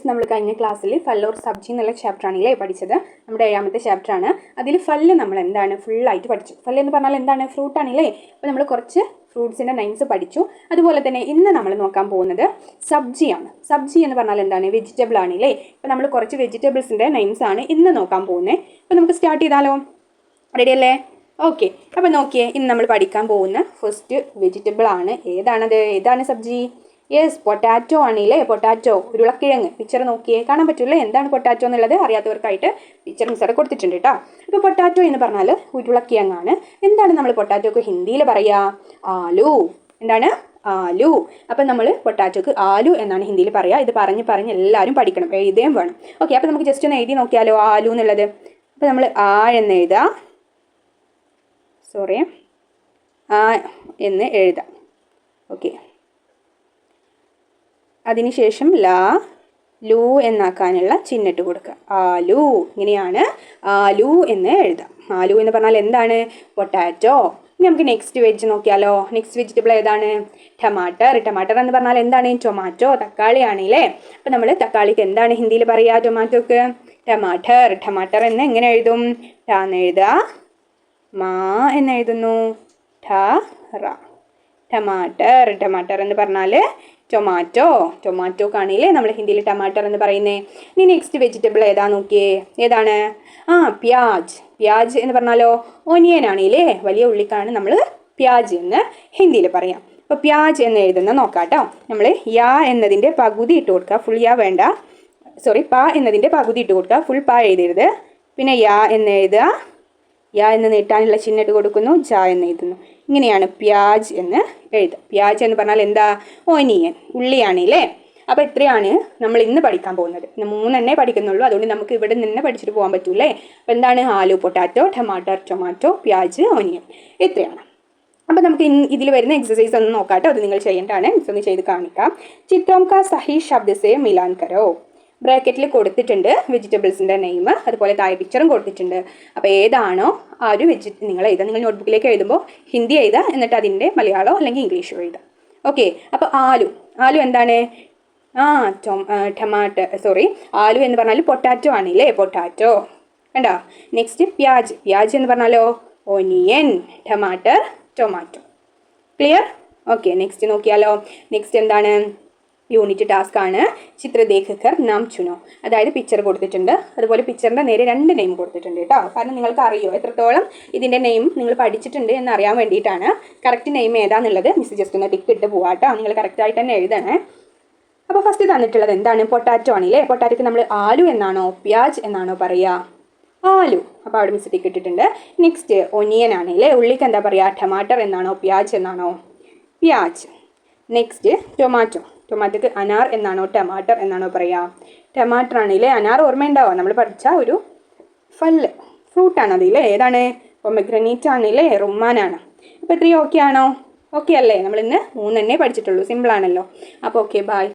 നമ്മൾ കഴിഞ്ഞ ക്ലാസ്സിൽ ഫൽ ഓർ സബ്ജി എന്നുള്ള ചാപ്റ്ററാണല്ലേ പഠിച്ചത്. നമ്മുടെ 7ാമത്തെ ചാപ്റ്ററാണ്. അതിൽ ഫല്ല് നമ്മൾ എന്താണ് ഫുള്ളായിട്ട് പഠിച്ചു. ഫല്ല് എന്ന് പറഞ്ഞാൽ എന്താണ്? ഫ്രൂട്ടാണല്ലേ. അപ്പോൾ നമ്മൾ കുറച്ച് ഫ്രൂട്ട്സിൻ്റെ നെയിംസ് പഠിച്ചു. അതുപോലെ തന്നെ ഇന്ന് നമ്മൾ നോക്കാൻ പോകുന്നത് സബ്ജിയാണ്. സബ്ജി എന്ന് പറഞ്ഞാൽ എന്താണ്? വെജിറ്റബിൾ ആണല്ലേ. അപ്പോൾ നമ്മൾ കുറച്ച് വെജിറ്റബിൾസിൻ്റെ നെയിംസ് ആണ് ഇന്ന് നോക്കാൻ പോകുന്നത്. അപ്പോൾ നമുക്ക് സ്റ്റാർട്ട് ചെയ്താലോ? റെഡി അല്ലേ? ഓക്കെ. അപ്പോൾ നോക്കിയേ, ഇന്ന് നമ്മൾ പഠിക്കാൻ പോകുന്ന ഫസ്റ്റ് വെജിറ്റബിൾ ആണ്. ഏതാണത്? ഏതാണ് സബ്ജി? യെസ്, പൊട്ടാറ്റോ ആണല്ലേ. പൊട്ടാറ്റോ, ഉരുളക്കിഴങ്ങ്. പിക്ചർ നോക്കിയേ, കാണാൻ പറ്റൂല്ലേ എന്താണ് പൊട്ടാറ്റോ എന്നുള്ളത്? അറിയാത്തവർക്കായിട്ട് പിക്ചർ മിസ്സർ കൊടുത്തിട്ടുണ്ട് കേട്ടോ. അപ്പോൾ പൊട്ടാറ്റോ എന്ന് പറഞ്ഞാൽ ഉരുളക്കിഴങ്ങാണ്. എന്താണ് നമ്മൾ പൊട്ടാറ്റോക്ക് ഹിന്ദിയിൽ പറയുക? ആലു. എന്താണ്? ആലു. അപ്പം നമ്മൾ പൊട്ടാറ്റോക്ക് ആലു എന്നാണ് ഹിന്ദിയിൽ പറയുക. ഇത് പറഞ്ഞ് എല്ലാവരും പഠിക്കണം, എഴുതുകയും വേണം. ഓക്കെ. അപ്പോൾ നമുക്ക് ജസ്റ്റ് ഒന്ന് എഴുതി നോക്കിയാലോ ആലു എന്നുള്ളത്. അപ്പോൾ നമ്മൾ ആ എന്ന് എഴുതാം. സോറി, ആ എന്ന് എഴുതാം. ഓക്കെ. അതിനുശേഷം ലാ ലു എന്നാക്കാനുള്ള ചിഹ്നിട്ട് കൊടുക്കുക. ആലു. ഇങ്ങനെയാണ് ആലു എന്ന് എഴുതാം. ആലു എന്ന് പറഞ്ഞാൽ എന്താണ്? പൊട്ടാറ്റോ. ഇനി നമുക്ക് നെക്സ്റ്റ് വെജ് നോക്കിയാലോ. നെക്സ്റ്റ് വെജിറ്റബിൾ ഏതാണ്? ടമാറ്റർ. ടമാറ്റർ എന്ന് പറഞ്ഞാൽ എന്താണ്? ടൊമാറ്റോ, തക്കാളിയാണല്ലേ. അപ്പം നമ്മൾ തക്കാളിക്ക് എന്താണ് ഹിന്ദിയിൽ പറയുക? ടൊമാറ്റോക്ക് ടമാറ്റർ. ടമാറ്റർ എന്ന് എങ്ങനെ എഴുതും? ട എന്ന് എഴുതുക, മാ എന്ന് എഴുതുന്നു, ഠ റ. ടമാറ്റർ. ടമാറ്റർ എന്ന് പറഞ്ഞാൽ ടൊമാറ്റോ. ടൊമാറ്റോ കാണില്ലേ നമ്മൾ ഹിന്ദിയിൽ ടമാറ്റർ എന്ന് പറയുന്നത്. ഇനി നെക്സ്റ്റ് വെജിറ്റബിൾ ഏതാ നോക്കിയേ. ഏതാണ്? പ്യാജ്. പ്യാജ് എന്ന് പറഞ്ഞാലോ ഒനിയൻ ആണില്ലേ. വലിയ ഉള്ളിക്കാണ് നമ്മൾ പ്യാജ് എന്ന് ഹിന്ദിയിൽ പറയാം. അപ്പോൾ പ്യാജ് എന്ന് എഴുതുന്ന നോക്കാം കേട്ടോ. നമ്മൾ യാ എന്നതിൻ്റെ പകുതി ഇട്ട് കൊടുക്കുക. ഫുൾ യാ വേണ്ട, സോറി, പ എന്നതിൻ്റെ പകുതി ഇട്ട് കൊടുക്കുക. ഫുൾ പ എഴുതരുത്. പിന്നെ യാ എന്ന് എഴുതുക. യാ എന്ന് നീട്ടാനുള്ള ചിഹ്നം ഇട്ട് കൊടുക്കുന്നു. ജ എന്ന് എഴുതുന്നു. ഇങ്ങനെയാണ് പ്യാജ് എന്ന് എഴുതുക. പ്യാജ് എന്ന് പറഞ്ഞാൽ എന്താ? ഒനിയൻ, ഉള്ളിയാണല്ലേ. അപ്പോൾ ഇത്രയാണ് നമ്മൾ ഇന്ന് പഠിക്കാൻ പോകുന്നത്. ഇന്ന് 3 പഠിക്കുന്നുള്ളൂ. അതുകൊണ്ട് നമുക്ക് ഇവിടെ നിന്ന് പഠിച്ചിട്ട് പോകാൻ പറ്റൂലേ. അപ്പോൾ എന്താണ്? ആലു, പൊട്ടാറ്റോ, ടമാറ്റർ, ടൊമാറ്റോ, പ്യാജ്, ഒനിയൻ. ഇത്രയാണ്. അപ്പോൾ നമുക്ക് ഇതിൽ വരുന്ന എക്സസൈസ് ഒന്ന് നോക്കാം കേട്ടോ. അത് നിങ്ങൾ ചെയ്യേണ്ടതാണ്. ഒന്ന് ചെയ്ത് കാണിക്കാം. ചിത്രോം കാ സഹി ശബ്ദ സേ മിലാൻ കരോ. ബ്രാക്കറ്റിൽ കൊടുത്തിട്ടുണ്ട് വെജിറ്റബിൾസിൻ്റെ നെയിം. അതുപോലെ താഴെ പിക്ചറും കൊടുത്തിട്ടുണ്ട്. അപ്പോൾ ഏതാണോ ആ ഒരു നിങ്ങൾ എഴുതുക. നിങ്ങൾ നോട്ട്ബുക്കിലേക്ക് എഴുതുമ്പോൾ ഹിന്ദി എഴുതുക, എന്നിട്ട് അതിൻ്റെ മലയാളമോ അല്ലെങ്കിൽ ഇംഗ്ലീഷോ എഴുതുക. ഓക്കെ. അപ്പോൾ ആലു. ആലു എന്താണ്? ടമാറ്റോ, സോറി, ആലു എന്ന് പറഞ്ഞാൽ പൊട്ടാറ്റോ ആണല്ലേ. പൊട്ടാറ്റോ. കണ്ടോ? നെക്സ്റ്റ് പ്യാജ്. പ്യാജ് എന്ന് പറഞ്ഞാലോ ഒനിയൻ. ടമാറ്റർ, ടൊമാറ്റോ. ക്ലിയർ? ഓക്കെ. നെക്സ്റ്റ് നോക്കിയാലോ. നെക്സ്റ്റ് എന്താണ്? യൂണിറ്റ് ടാസ്ക് ആണ്. ചിത്ര ദേഖക്കർ നാം ചുനോ. അതായത് പിക്ചർ കൊടുത്തിട്ടുണ്ട്. അതുപോലെ പിക്ചറിൻ്റെ നേരെ 2 നെയിം കൊടുത്തിട്ടുണ്ട് കേട്ടോ. കാരണം നിങ്ങൾക്ക് അറിയോ എത്രത്തോളം ഇതിൻ്റെ നെയിം നിങ്ങൾ പഠിച്ചിട്ടുണ്ട് എന്ന് അറിയാൻ വേണ്ടിയിട്ടാണ്. കറക്റ്റ് നെയിം ഏതാണെന്നുള്ളത് മിസ് ജസ്റ്റ് ഒന്ന് ടിക്ക് ഇട്ട് പോവാം കേട്ടോ. നിങ്ങൾ കറക്റ്റായിട്ട് തന്നെ എഴുതണേ. അപ്പോൾ ഫസ്റ്റ് തന്നിട്ടുള്ളത് എന്താണ്? പൊട്ടാറ്റോ ആണല്ലേ. പൊട്ടാറ്റോക്ക് നമ്മൾ ആലു എന്നാണോ പ്യാജ് എന്നാണോ പറയുക? ആലു. അപ്പോൾ അവിടെ മിസ് ടിക്ക് ഇട്ടിട്ടുണ്ട്. നെക്സ്റ്റ് ഒനിയൻ ആണല്ലേ. ഉള്ളിക്ക് എന്താ പറയുക? ടമാറ്റർ എന്നാണോ പ്യാജ് എന്നാണോ? പ്യാജ്. Next tomato. ടൊമാറ്റോക്ക് അനാർ എന്നാണോ ടമാറ്റർ എന്നാണോ പറയുക? ടമാറ്റർ ആണല്ലേ. അനാർ ഓർമ്മയുണ്ടാവുക, നമ്മൾ പഠിച്ച ഒരു ഫ്രൂട്ടാണ് അതില്ലേ. ഏതാണ്? പൊമഗ്രനേറ്റ് ആണല്ലേ. റുമ്മാനാണ്. അപ്പോൾ ഇത്രയും ഓക്കെ ആണോ? ഓക്കെ അല്ലേ? നമ്മളിന്ന് 3 പഠിച്ചിട്ടുള്ളൂ. സിമ്പിളാണല്ലോ. അപ്പോൾ ഓക്കെ, ബൈ.